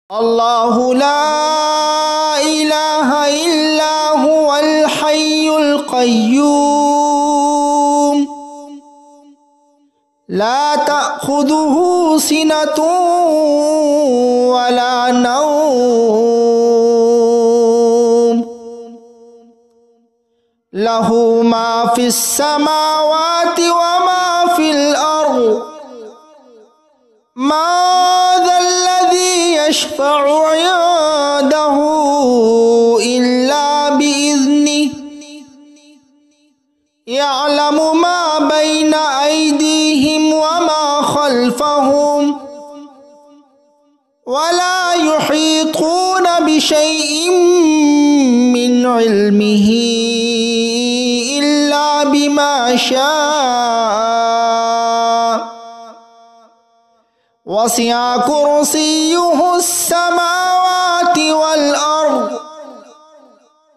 الله لا إله إلا هو الحي القيوم لا تأخذه سنة ولا نوم له ما في السماوات وما في الأرض ما ذا الذي يشفع عنده إلا بإذنه يعلم ما بين أيديهم وما خلفهم ولا يحيطون بشيء من علمه إلا بما شاء وسع كرسيه السماوات والأرض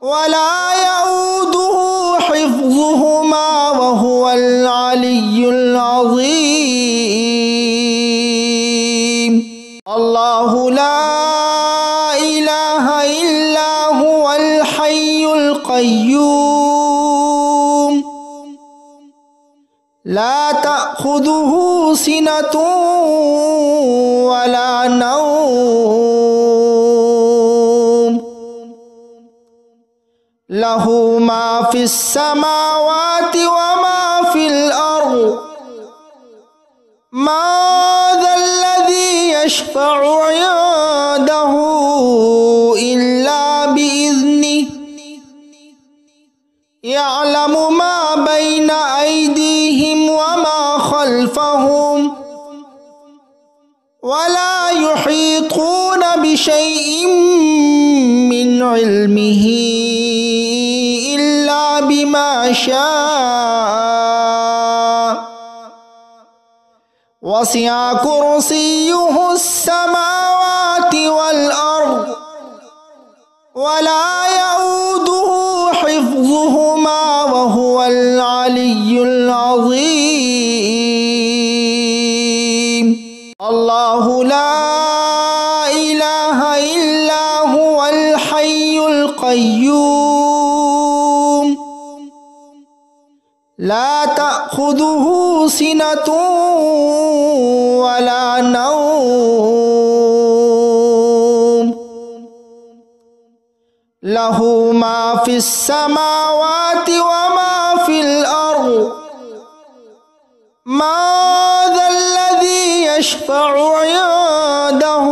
ولا يؤوده حفظهما وهو العلي العظيم الله لا إله إلا هو الحي القيوم لا تأخذه سنة ولا نوم له ما في السماوات وما في الأرض ما ذا الذي يشفع عنده إلا بإذنه يعلم ما بين أيديهم وما خلفهم ولا يحيطون بشيء من علمه إلا بما شاء وسع كرسيه السماوات والأرض ولا يؤوده حفظهما وهو العلي العظيم الله لا إله إلا هو الحي القيوم لا تأخذه سنة ولا نوم له ما في السماوات وما في الأرض ما ذا الذي يشفع عنده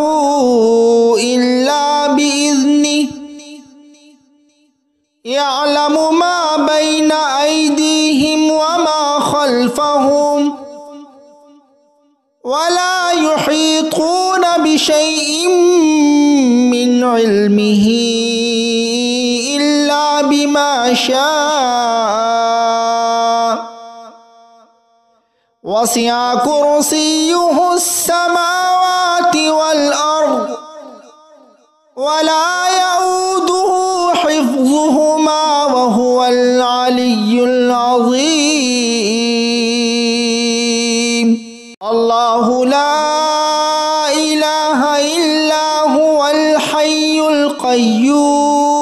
إلا بإذنه يعلم ما بين أيديهم وما خلفهم ولا يحيطون بشيء من علمه إلا بما شاء وسع كرسيه السماوات والأرض ولا يؤوده حفظهما وهو العلي العظيم الله لا إله إلا هو الحي القيوم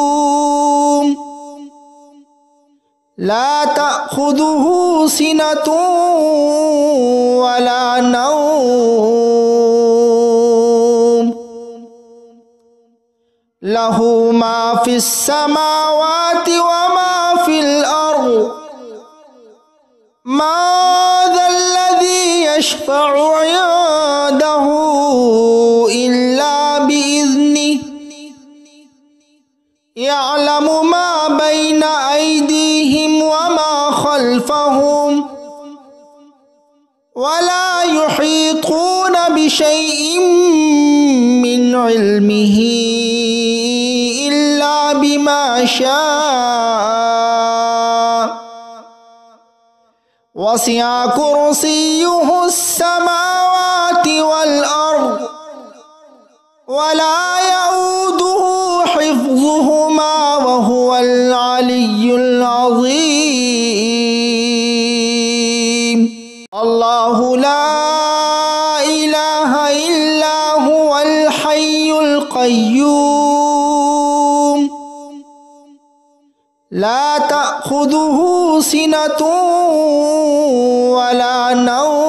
لا تأخذه سنة ولا نوم له ما في السماوات وما في الأرض ما ذا الذي يشفع عنده إلا بإذنه يعلم ما بين أيديهم وما خلفهم ولا يحيطون بشيء من علمه إلا بما شاء وسع كرسيه السماوات والأرض ولا يؤوده حفظهما وهو العلي العظيم الله لا إله إلا هو الحي القيوم القيوم لا تأخذه سنة ولا نوم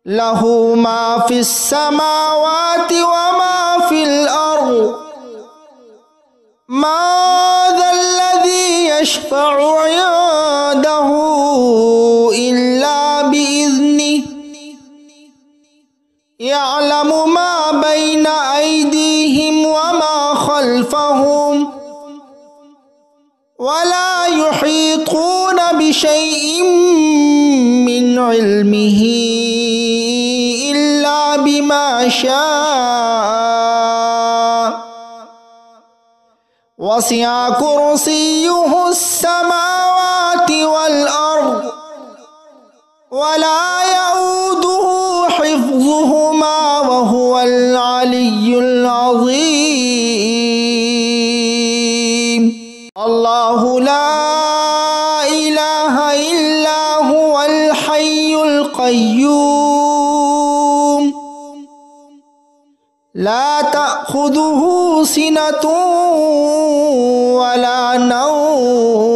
له ما في السماوات وما في الأرض ما ذا الذي يشفع عنده إلا بإذنه يعلم ما بين أيديهم وما خلفهم ولا يحيطون بشيء من علمه إلا بما شاء وسع كرسيه السماوات والأرض ولا يؤوده حفظهما وهو العلي العظيم الله لا إله إلا هو الحي القيوم لا تأخذه سنة ولا نوم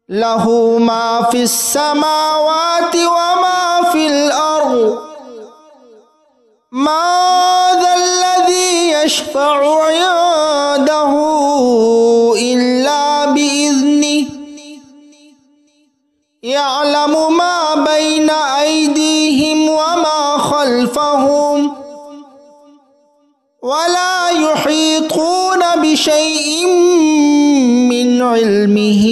له ما في السماوات وما في الأرض ما ذا الذي يشفع عنده إلا بإذنه يعلم ما بين أيديهم وما خلفهم ولا يحيطون بشيء من علمه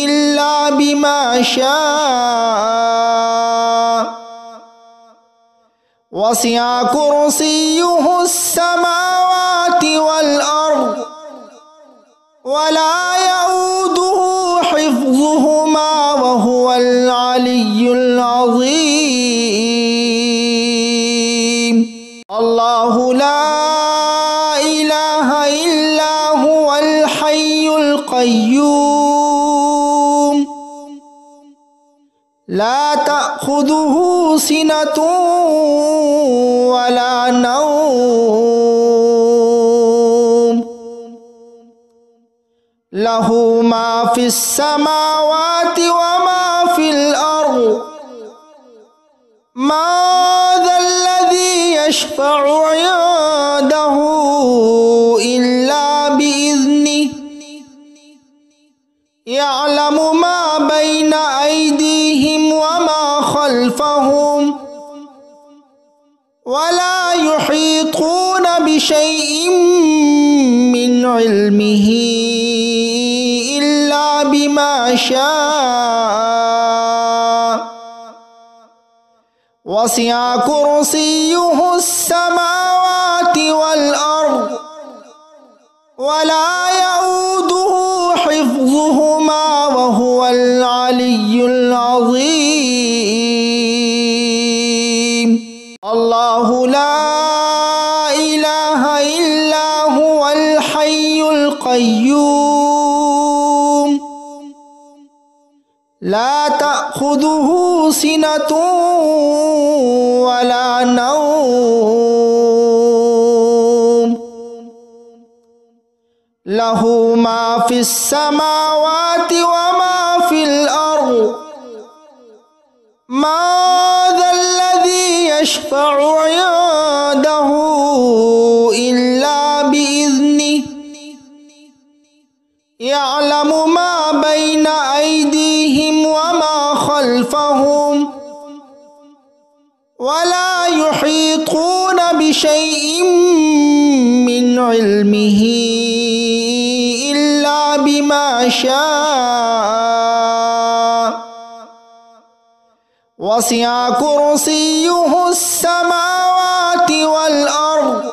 إلا بما شاء وسع كرسيه السماوات والأرض ولا يؤوده حفظهما وهو العلي العظيم الله لا إله إلا هو الحي القيوم لا تأخذه سنة ولا نوم له ما في السماوات وما في الأرض ما ذا الذي يشفع عنده إلا بإذنه يعلم ما بين أيديهم وما خلفهم ولا يحيطون بشيء من علمه إلا بما شاء وسع كرسيه السماوات والأرض ولا يؤوده حفظهما وهو العلي العظيم الله لا إله إلا هو الحي القيوم لا تأخذه سنة ولا نوم له ما في السماوات وما في الأرض ما ذا الذي يشفع عنده إلا بإذنه يعلم ما بين أيديهم وما خلفهم ولا يحيطون بشيء من علمه إلا بما شاء وسع كرسيه السماوات والأرض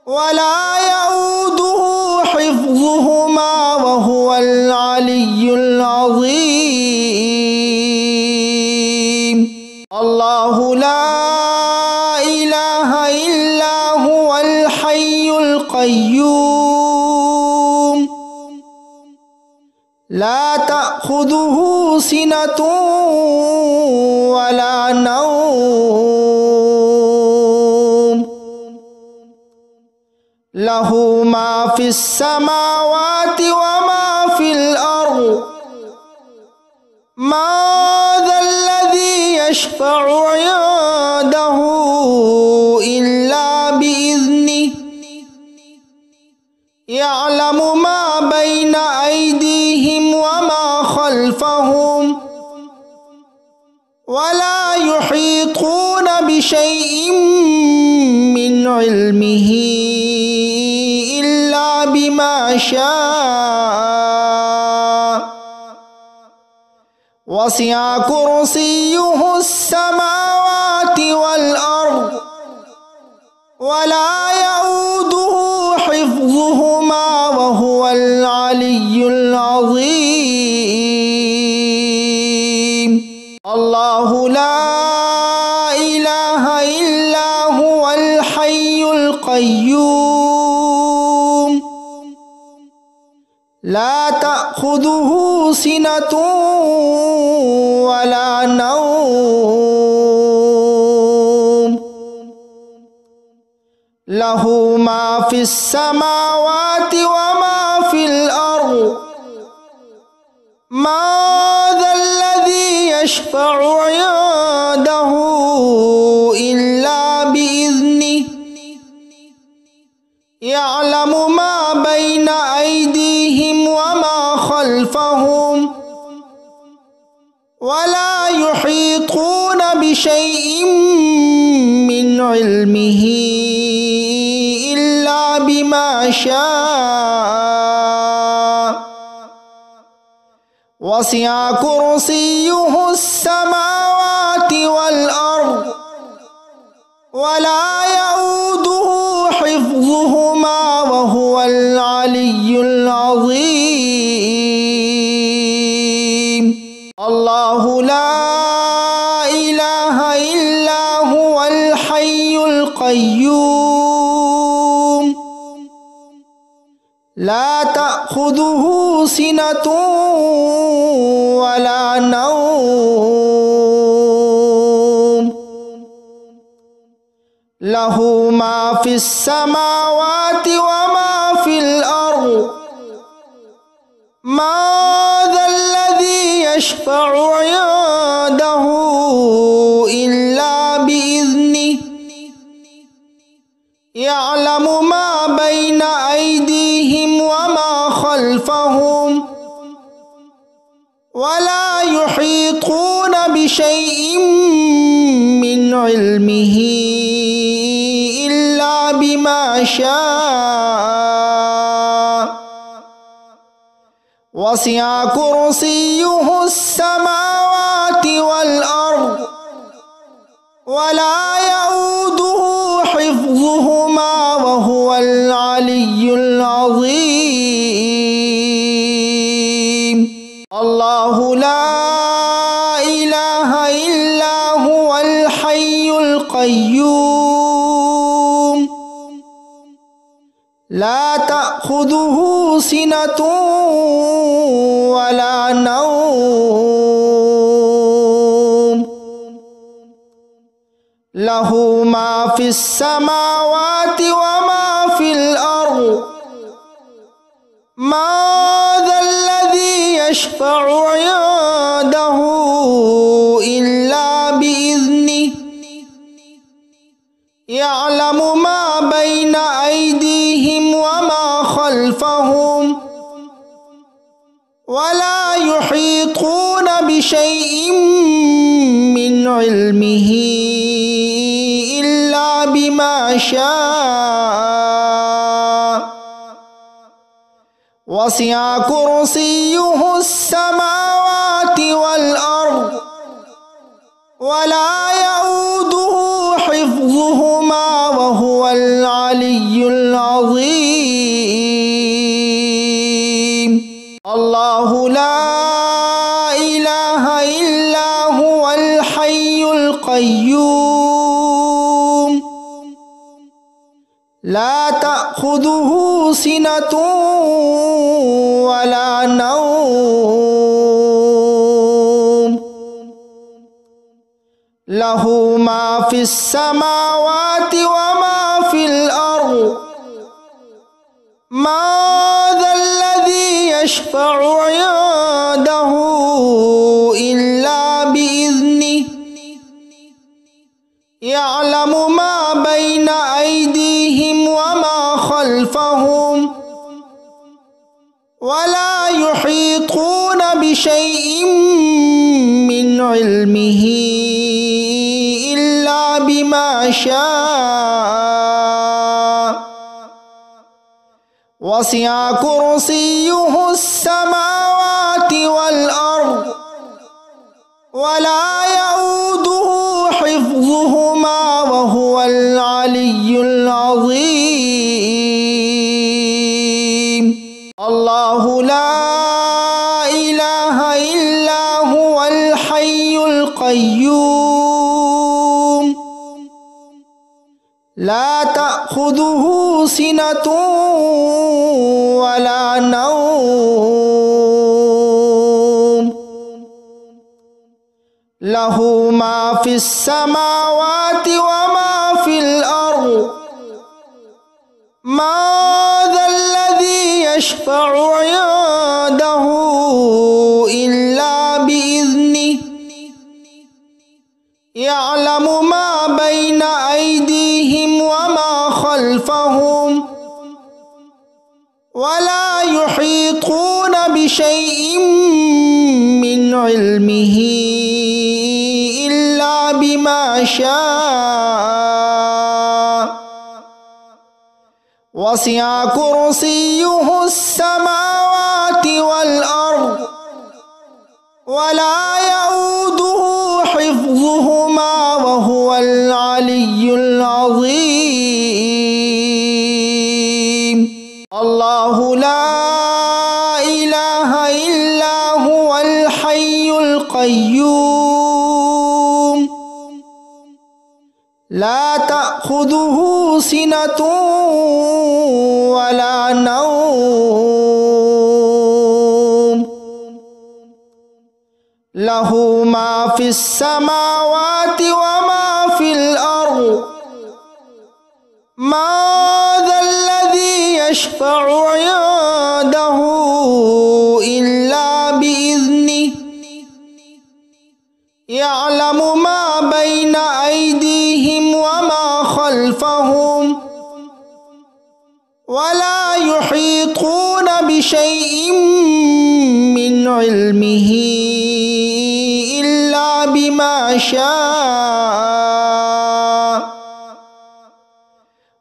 ولا يؤوده حفظهما وهو العلي العظيم الله لا إله إلا هو الحي القيوم لا تأخذه تأخذه سنة ولا نوم له ما في السماوات وما في الأرض ما ذا الذي يشفع عنده إلا بإذنه يعلم ما بين أيديهم وما خلفهم ولا يحيطون بشيء من علمه إلا بما شاء وسع كرسيه السماوات والأرض ولا يؤوده حفظهما وهو العلي العظيم الله لا إله إلا هو الحي القيوم لا تأخذه سنة ولا نوم له ما في السماوات وما في الأرض ما ذا الذي يشفع عنده إلا بإذنه يعلم ما بين أيديهم وما خلفهم ولا يحيطون بشيء من علمه إلا بما شاء وسع كرسيه السماوات والأرض ولا يؤوده حفظهما وهو العلي العظيم الله لا إله إلا هو الحي القيوم لا تأخذه سنة ولا نوم له ما في السماوات وما في الأرض ما ذا الذي يشفع عنده إلا بإذنه يعلم ما بين أيديهم وما خلفهم ولا يحيطون بشيء من علمه إلا بما شاء وسع كرسيه السماوات والأرض ولا يؤوده حفظهما وهو العلي العظيم الله لا إله إلا هو الحي القيوم لا تأخذه سنة ولا نوم له ما في السماوات وما في الأرض ما ذا الذي يشفع عنده إلا بإذنه يعلم ما بين أيديهم وما خلفهم ولا يحيطون بشيء من علمه إلا بما شاء وسع كرسيه السماوات والأرض ولا يؤوده حفظهما وهو العلي العظيم الله لا إله إلا هو الحي القيوم لا تأخذه سنة ولا نوم লাহু মা ফিস সামাওয়াতি ওয়া মা ফিল আরদ মা যাল্লাযী ইয়াশফা'ু 'ইনদাহু ইল্লা বিইذনিহি ইয়া'লামু মা বাইনা আইদিহিম ওয়া মা খালফাহুম ওয়া লা ইউহীতুনা বিশাইইন মিন ইলমিহি ইল্লা বিমা শাআ ওয়াসি'a কুরসিয়্যুহুস সামাওয়াতি ওয়াল আরদ ওয়া লা ইয়াউদুহু হিফযুহুমা ওয়া হুয়াল আলিয়্যুল আযীম। আল্লাহু লা ইলাহা ইল্লা হুয়াল হাইয়ুল কাইয়্যুম লা তা'খুযুহু সিনাতুন ওয়া লা নাওম লাহু মা ফিস সামাওয়াতি ওয়া মা ফিল আরদ মা যাল্লাযী ইয়াশফা'ু 'ইনদাহু ইল্লা বিইذনিহি ইয়া'লামু মা বাইনা আইদিহিম ওয়া মা খালফাহুম ওয়া লা ইউহীতুনা বিশাইইন মিন ইলমিহি ইল্লা বিমা শাআ ওয়াসি'a কুরসিয়্যুহুস সামাওয়াতি ওয়াল আরদ ওয়া লা ইয়াউদুহু হিফযুহুমা ওয়া হুয়াল আলিয়্যুল আযীম। আল্লাহু লা ইলাহা ইল্লা হুয়াল হাইয়ুল কাইয়্যুম লা তা'খুযুহু সিনাতুন ওয়া লা নাওম লাহু মা ফিস সামাওয়াতি ওয়া মা ফিল আরদ মা যাল্লাযী ইয়াশফা'ু 'ইনদাহু ইল্লা বিইذনিহি ইয়া'লামু মা বাইনা আইদিহিম ওয়া মা খালফাহুম ওয়া লা ইউহীতুনা বিশাইইন মিন ইলমিহি ইল্লা বিমা শাআ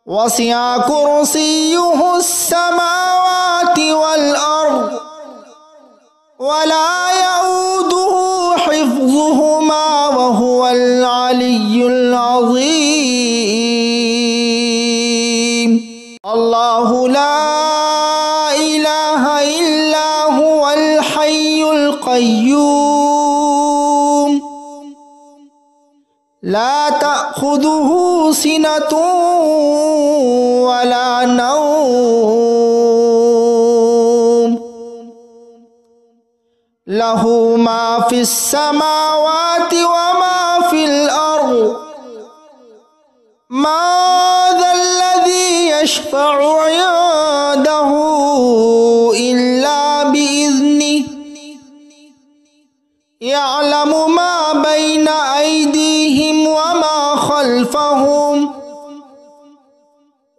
ওয়াসি'a কুরসিয়্যুহুস সামাওয়াতি ওয়াল আরদ ওয়া লা ইয়াউদুহু হিফযুহুমা ওয়া হুয়াল আলিয়্যুল আযীম। আল্লাহু লা ইলাহা ইল্লা হুয়াল হাইয়ুল কাইয়্যুম লা তা'খুযুহু সিনাতুন ওয়া লা নাওম লাহু মা ফিস সামাওয়াতি ওয়া মা ফিল আরদ মা যাল্লাযী ইয়াশফা'ু 'ইনদাহু ইল্লা বিইذনিহি ইয়া'লামু মা বাইনা আইদিহিম ওয়া মা খালফাহুম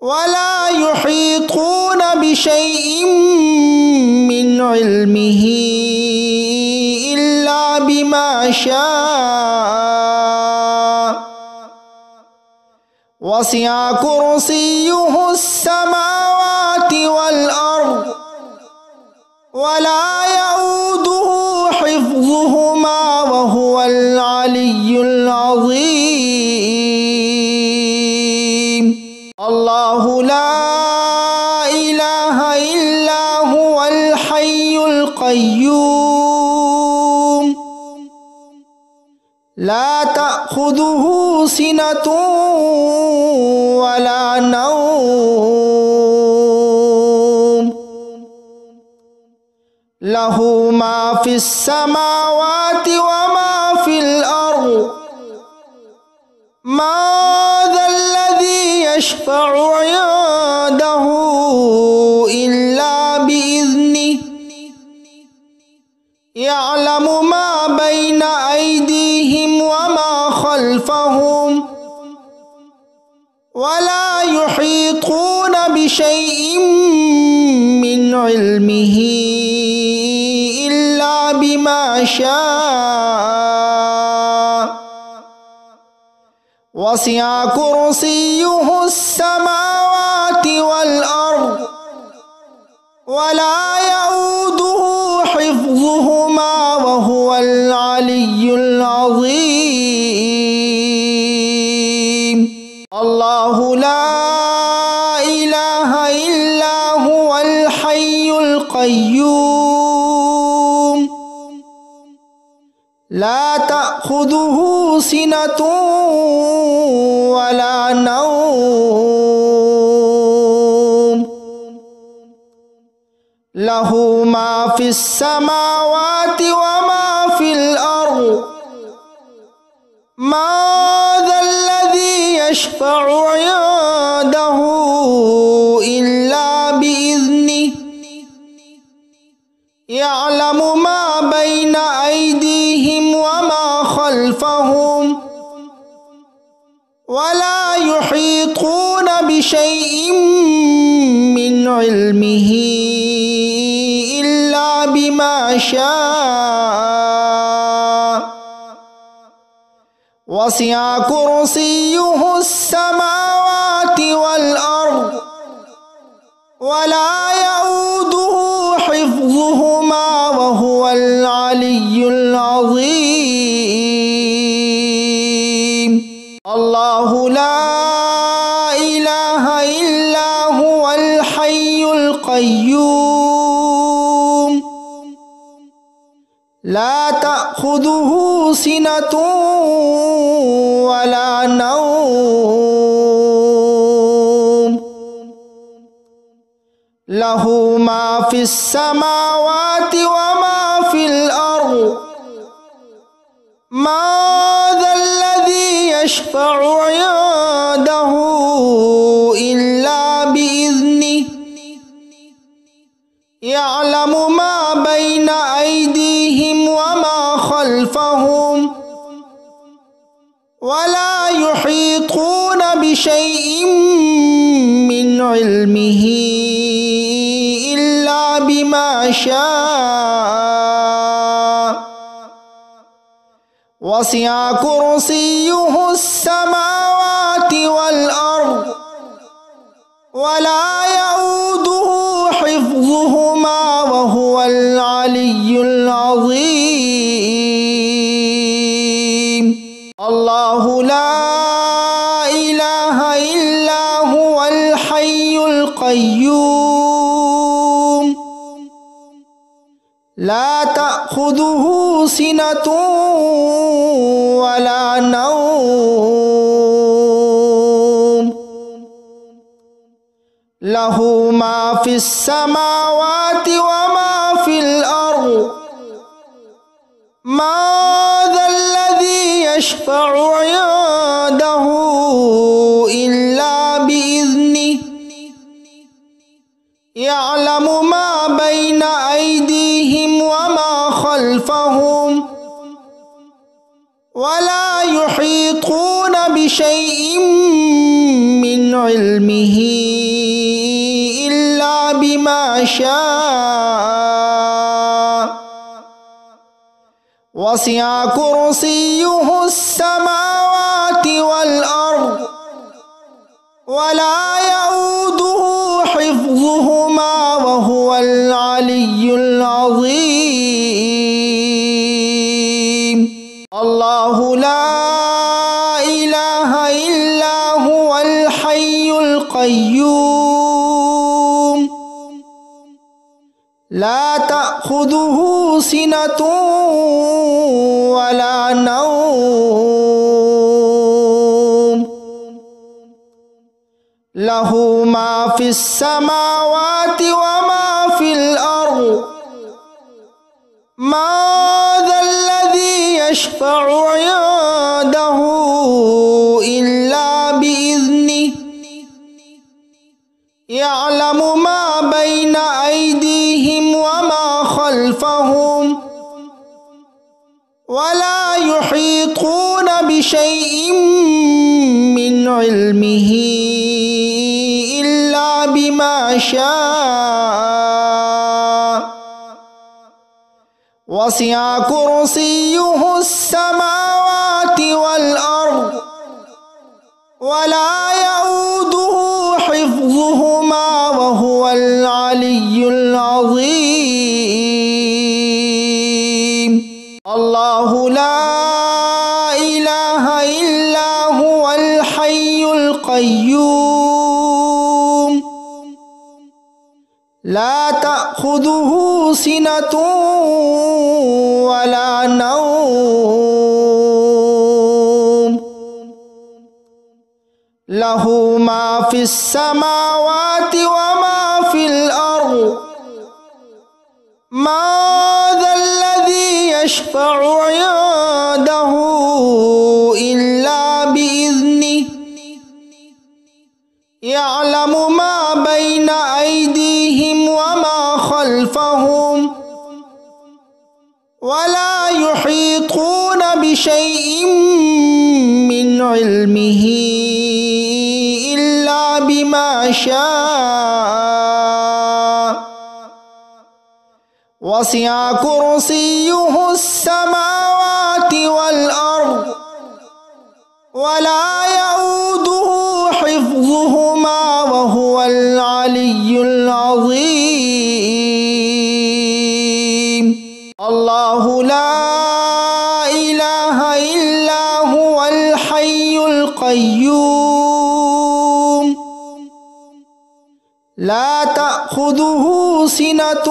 ওয়া লা ইউহীতুনা বিশাইইন মিন ইলমিহি ইল্লা বিমা শাআ ওয়াসি'a কুরসিয়্যুহুস সামাওয়াতি ওয়াল আরদ ওয়া লা ইয়াউদুহু হিফযুহুমা ওয়া হুয়াল আলিয়্যুল আযীম। আল্লাহু লা ইলাহা ইল্লা হুয়াল হাইয়ুল কাইয়্যুম লা তা'খুযুহু সিনাতুন ওয়া লা নাওম লাহু মা ফিস সামাওয়াতি ওয়া মা ফিল আরদ ما ذا الذي يشفع عنده إلا بإذنه يعلم ما بين أيديهم وما خلفهم ولا يحيطون بشيء من علمه إلا بما شاء وسع كرسيه السماوات والأرض ولا يؤوده حفظهما وهو العلي العظيم. الله لا إله إلا هو الحي القيوم لا تأخذه سنة ولا نوم له ما في السماوات وما في الأرض ما ذا الذي يشفع عنده إلا بإذنه يعلم ما بين أيديهم وما خلفهم ولا يحيطون بشيء من علمه إلا بما شاء وسع كرسيه السماوات والأرض ولا يؤوده حفظهما وهو العلي العظيم. الله لا إله إلا هو الحي القيوم لا تأخذه سنة ولا نوم له ما في السماوات وما في الأرض ما ذا الذي يشفع عنده إلا بإذنه يعلم ما بين أيديهم وما خلفهم ولا يحيطون بشيء من علمه إلا بما شاء وسع كرسيه السماوات والأرض ولا يؤوده حفظهما وهو العلي العظيم. الله لا إله إلا هو الحي القيوم لا تأخذه سنة ولا نوم له ما في السماوات وما في الأرض ما ذا الذي يشفع عنده إلا بإذنه يعلم ما بين أيديهم وما خلفهم ولا يحيطون بشيء من علمه إلا بما شاء وسع كرسيه السماوات والأرض ولا يؤوده حفظهما وهو العلي العظيم. الله لا إله إلا هو الحي القيوم لا تأخذه سنة ولا نوم له ما في السماوات وما في الأرض ما ذا الذي يشفع عنده ولا يحيطون بشيء من علمه إلا بما شاء وسع كرسيه السماوات والأرض ولا يؤوده حفظهما وهو العلي العظيم الله لا إله إلا هو الحي القيوم لا تأخذه سنة ولا نوم له ما في السماوات وما في الأرض ما ذا الذي يشفع عنده إلا بإذنه يعلم ما بين أيديهم وما خلفهم ولا يحيطون بشيء من علمه إلا بما شاء وسع كرسيه السماوات والأرض ولا يؤوده حفظهما وهو العلي العظيم الله لا إله إلا هو الحي القيوم لا تأخذه سنة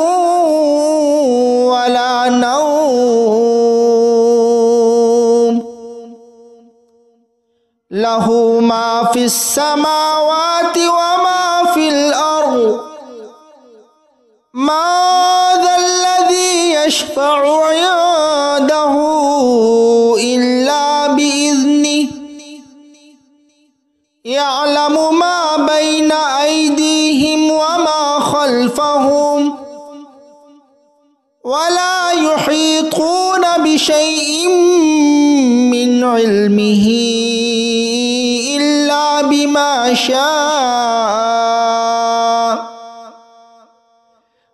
ولا نوم له ما في السماوات وما في الأرض ما ذا الذي يشفع عنده إلا بإذنه يعلم ما بين أيديهم وما خلفهم ولا يحيطون بشيء من علمه إلا بما شاء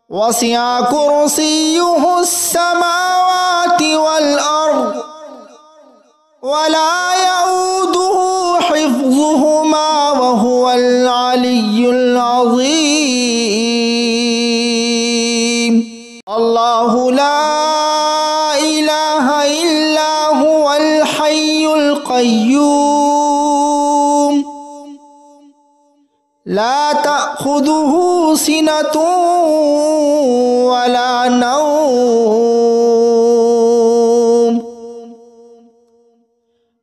وسع كرسيه السماوات والأرض ولا يؤوده حفظهما وهو العلي العظيم الله لا إله إلا هو الحي القيوم لا تأخذه سنة ولا نوم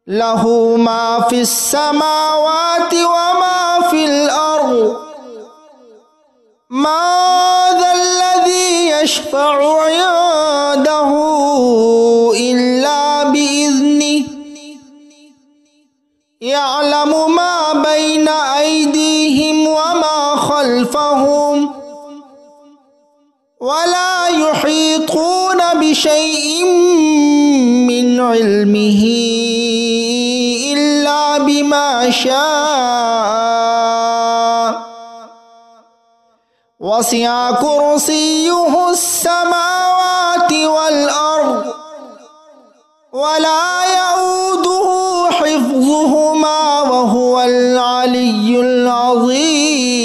له ما في السماوات وما في الأرض ما ذا الذي يشفع عنده إلا بإذنه يعلم ما بين أيديهم وما خلفهم ولا يحيطون بشيء من علمه إلا بما شاء وسع كرسيه السماوات والأرض ولا يؤوده حفظهما وهو العلي العظيم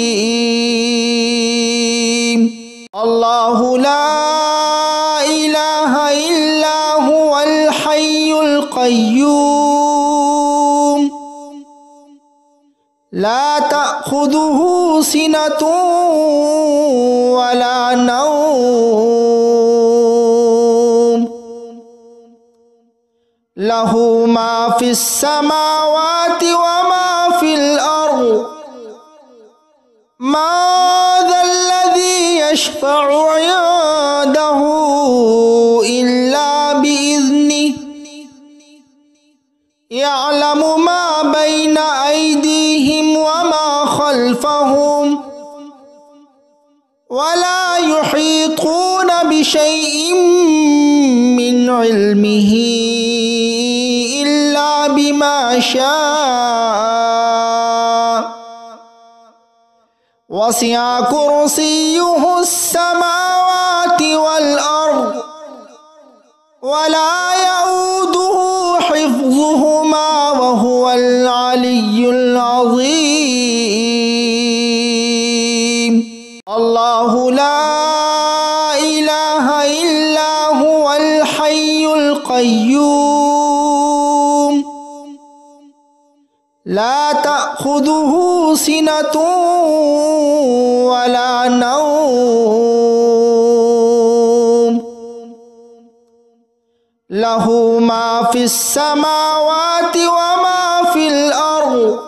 الله لا إله إلا هو الحي القيوم لا تأخذه سنة ولا نوم له ما في السماوات وما في الأرض ما ذا الذي يشفع عنده إلا بإذنه يعلم ما بين أيديهم وما خلفهم ولا يحيطون بشيء من علمه إلا بما شاء وسع كرسيه السماوات والأرض ولا يؤوده حفظهما وهو العلي العظيم الله لا إله إلا هو الحي القيوم لا تأخذه سنة ولا نوم له ما في السماوات وما في الأرض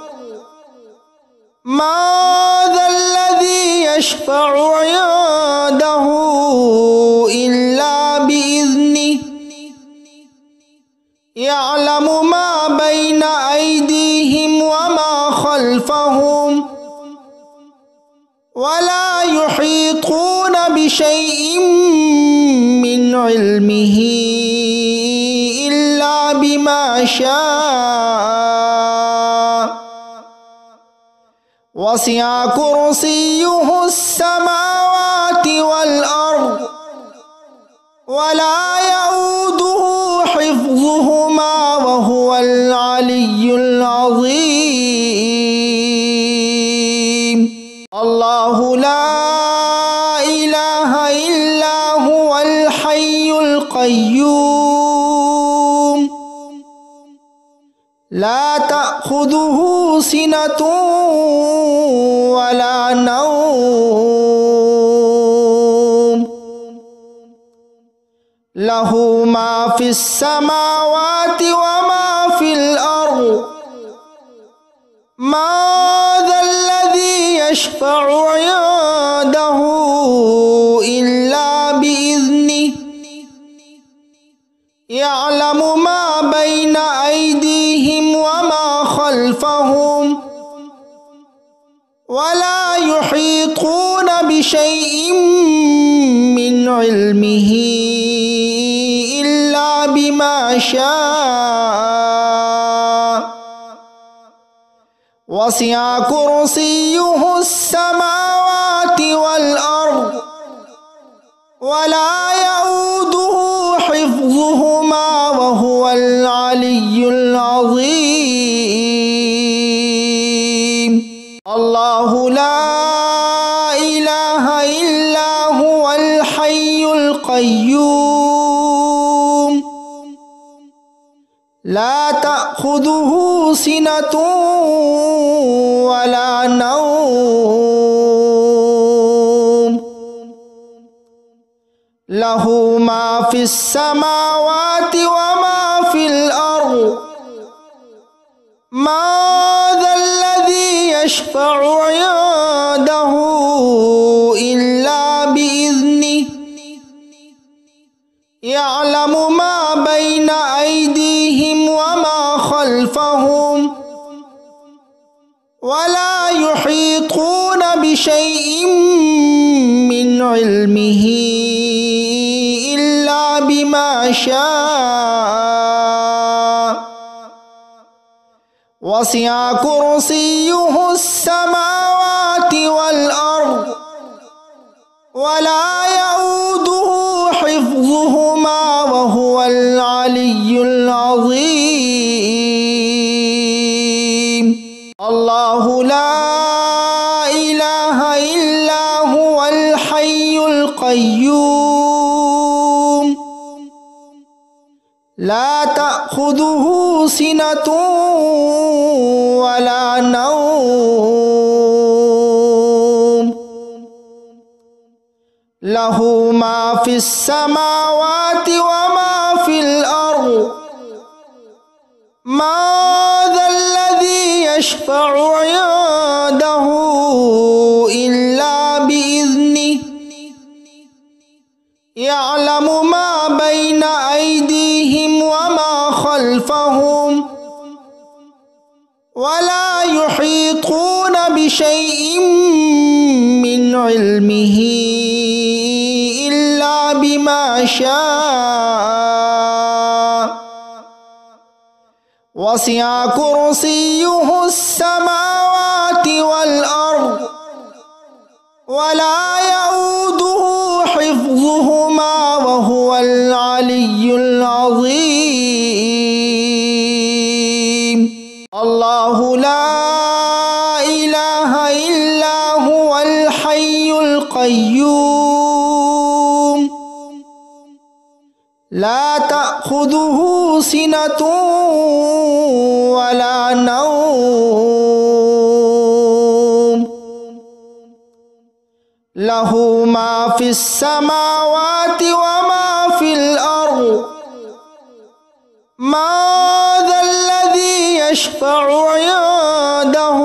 ما ذا الذي يشفع عنده إلا بإذنه يعلم ما بين أيديهم وما خلفهم ولا يحيطون بشيء من علمه إلا بما شاء وسع كرسيه السماوات والأرض ولا يؤوده حفظهما وهو العلي العظيم الله لا إله إلا هو الحي القيوم لا تأخذه سنة ولا نوم له ما في السماوات وما في الأرض ما ذا الذي يشفع عنده إلا بإذنه يعلم ما بين أيديهم وما خلفهم ولا يحيطون بشيء من علمه إلا بما شاء وسع كرسيه السماوات والأرض ولا يؤوده حفظهما وهو العلي العظيم الله لا إله إلا هو الحي القيوم لا تأخذه سنة ولا نوم له ما في السماوات وما في الأرض ما ذا الذي يشفع عنده إلا بإذنه يعلم ما بين أيديهم وما خلفهم ولا يحيطون بشيء من علمه إلا بما شاء وسع كرسيه السماوات والأرض ولا يؤوده حفظهما وهو العلي العظيم الله لا إله إلا هو الحي القيوم لا تأخذه سنة ولا نوم له ما في السماوات وما في الأرض ما ذا الذي يشفع عنده إلا بإذنه يعلم ما بين أيديهم وما خلفهم ولا يحيطون بشيء من علمه إلا بما شاء وسع كرسيه السماوات والأرض ولا يؤوده حفظهما وهو العلي العظيم. الله لا إله إلا هو الحي القيوم لا تأخذه سنة ولا نوم له ما في السماوات وما في الأرض ما ذا الذي يشفع عنده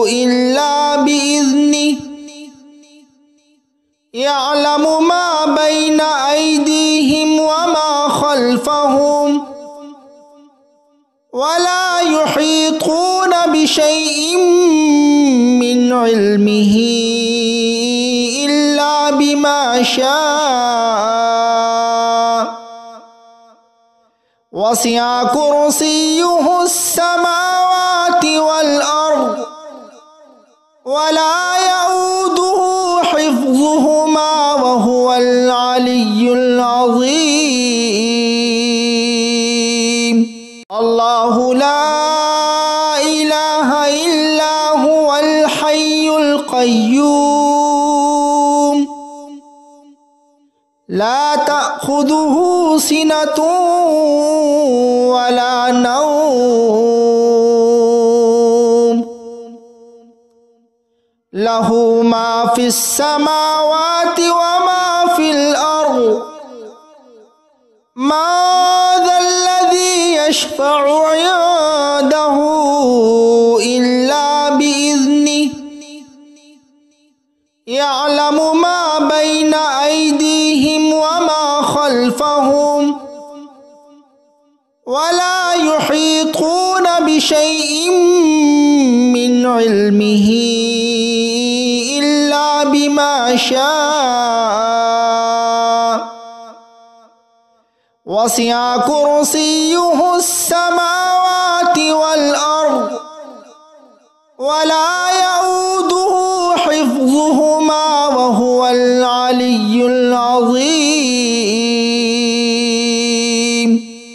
إلا بإذنه يعلم ما بين أيديهم وما خلفهم ولا يحيطون بشيء من علمه إلا بما شاء وسع كرسيه السماوات والأرض ولا يؤوده حفظهما وهو العلي العظيم. الله لا إله إلا هو الحي القيوم لا تأخذه سنة ولا نوم له ما في السماوات وما في الأرض ما ذا الذي يشفع عنده إلا بإذنه يعلم ما بين أيديهم وما خلفهم ولا يحيطون بشيء من علمه إلا بما شاء وسع كرسيه السماوات والأرض ولا يؤوده حفظهما وهو العلي العظيم.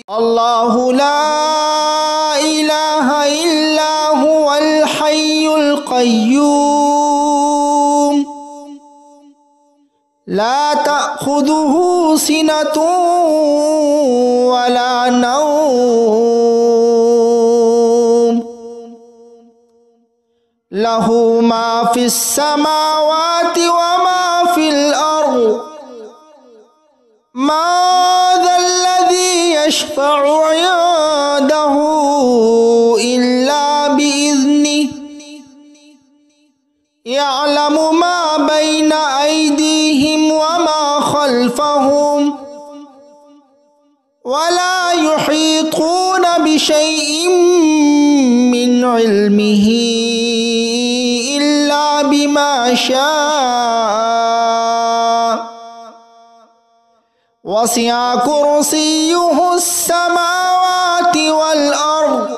الله لا إله إلا هو الحي القيوم لا تأخذه سنة ولا نوم له ما في السماوات وما في الأرض ما ذا الذي يشفع عنده إلا بإذنه يعلم ما بين أيديهم وما خلفهم ولا يحيطون بشيء من علمه إلا بما شاء وسع كرسيه السماوات والأرض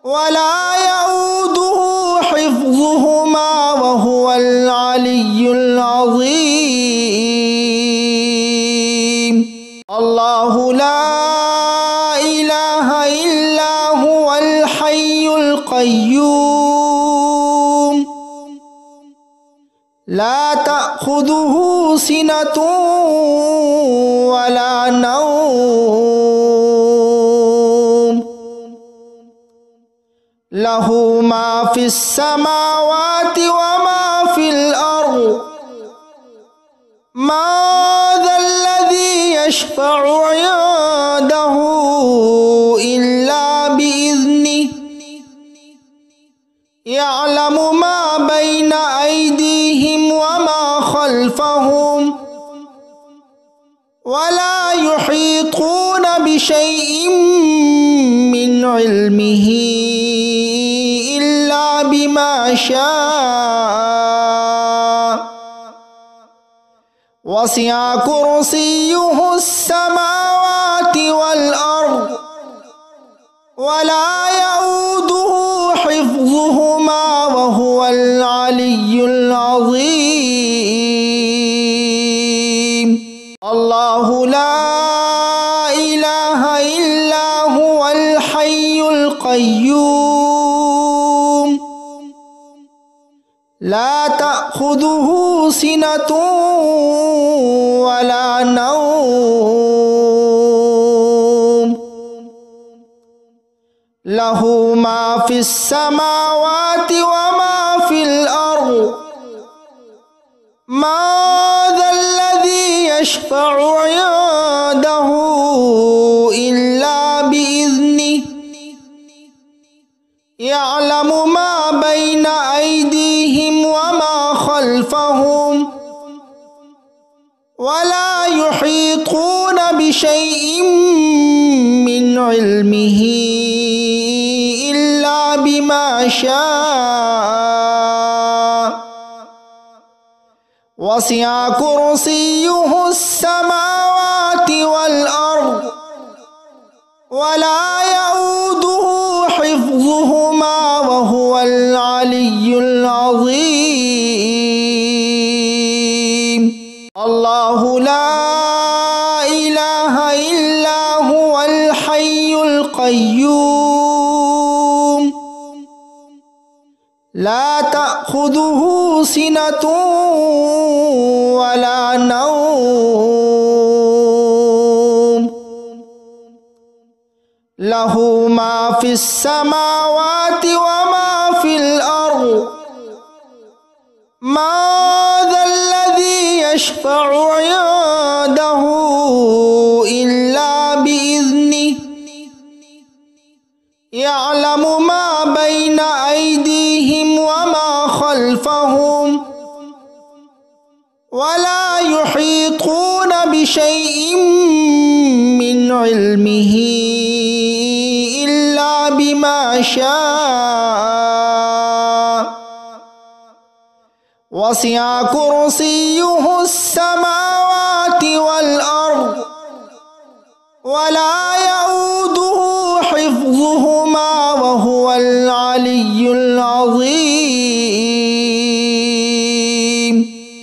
ولا يؤوده حفظهما وهو العلي العظيم. الله لا إله إلا هو الحي القيوم لا تأخذه سنة ولا نوم له ما في السماوات وما في الأرض ما ذا الذي يشفع عنده إلا بإذنه يعلم ما بين أيديهم وما خلفهم ولا يحيطون بشيء من علمه إلا بما شاء وسع كرسيه السماوات والأرض إله إلا هو الحي القيوم لا تأخذه سنة ولا نوم له ما في السماوات وما في الأرض ما ذا الذي يشفع عنده إلا بإذنه يعلم ما بين أيديهم وما خلفهم ولا يحيطون بشيء من علمه إلا بما شاء وسع كرسيه السماوات والأرض ولا يؤوده حفظهما وهو العلي العظيم الله لا إله إلا هو الحي القيوم لا تأخذه سنة ولا نوم له ما في السماوات وما في الأرض ما ذا الذي يشفع عنده إلا بإذنه يعلم ما بين أيديهم وما خلفهم ولا يحيطون بشيء من علمه إلا بما شاء وسع كرسيه السماوات